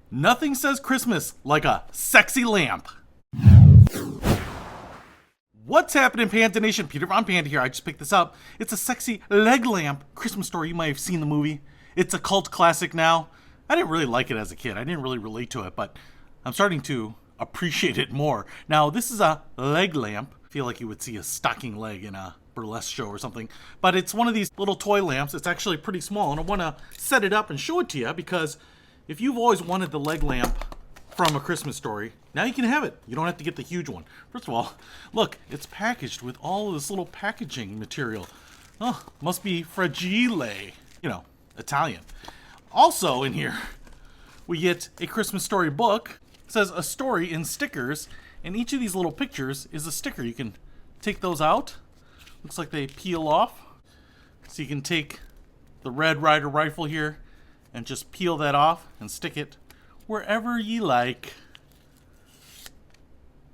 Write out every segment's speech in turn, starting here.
Nothing says Christmas like a sexy lamp. What's happening, Panda Nation? Peter Von Panda here. I just picked this up. It's a sexy leg lamp Christmas story. You might have seen the movie. It's a cult classic now. I didn't really like it as a kid. I didn't really relate to it, but I'm starting to appreciate it more. Now, this is a leg lamp. I feel like you would see a stocking leg in a burlesque show or something, but it's one of these little toy lamps. It's actually pretty small, and I want to set it up and show it to you because if you've always wanted the leg lamp from A Christmas Story, now you can have it. You don't have to get the huge one. First of all, look, it's packaged with all of this little packaging material. Oh, must be fragile, you know, Italian. Also in here, we get a Christmas Story book. It says a story in stickers, and each of these little pictures is a sticker. You can take those out. Looks like they peel off. So you can take the Red Ryder rifle here and just peel that off and stick it wherever you like.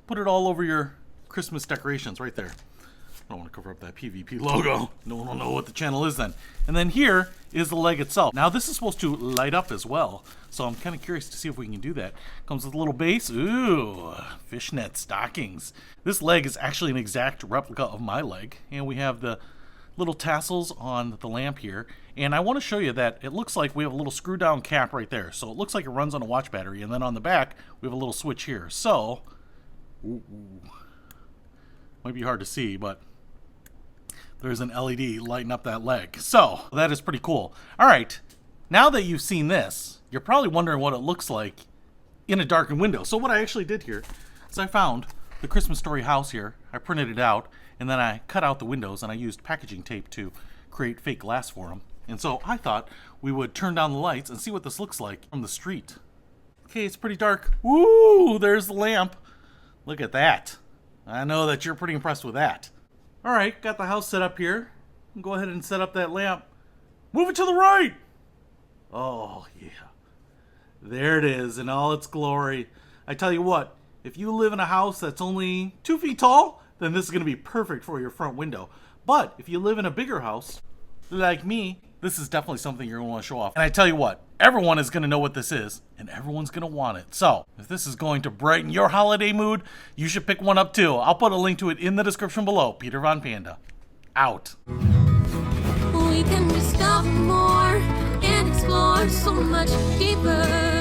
Put it all over your Christmas decorations right there. I don't want to cover up that PvP logo. No one will know what the channel is then. And then here is the leg itself. Now this is supposed to light up as well, so I'm kind of curious to see if we can do that. Comes with a little base. Ooh, fishnet stockings. This leg is actually an exact replica of my leg, and we have the little tassels on the lamp here. And I want to show you that it looks like we have a little screw down cap right there. So it looks like it runs on a watch battery, and then on the back we have a little switch here. So, might be hard to see, but there's an LED lighting up that leg. So that is pretty cool. All right, now that you've seen this, you're probably wondering what it looks like in a darkened window. So what I actually did here is I found the Christmas Story house here. I printed it out, and then I cut out the windows, and I used packaging tape to create fake glass for them. And so I thought we would turn down the lights and see what this looks like from the street. Okay, it's pretty dark. Woo, there's the lamp. Look at that. I know that you're pretty impressed with that. All right, got the house set up here. Go ahead and set up that lamp. Move it to the right. Oh, yeah. There it is in all its glory. I tell you what, if you live in a house that's only 2 feet tall, then this is going to be perfect for your front window. But if you live in a bigger house, like me, this is definitely something you're going to want to show off. And I tell you what, everyone is going to know what this is, and everyone's going to want it. So, if this is going to brighten your holiday mood, you should pick one up too. I'll put a link to it in the description below. Peter Von Panda, out. We can discover more and explore so much deeper.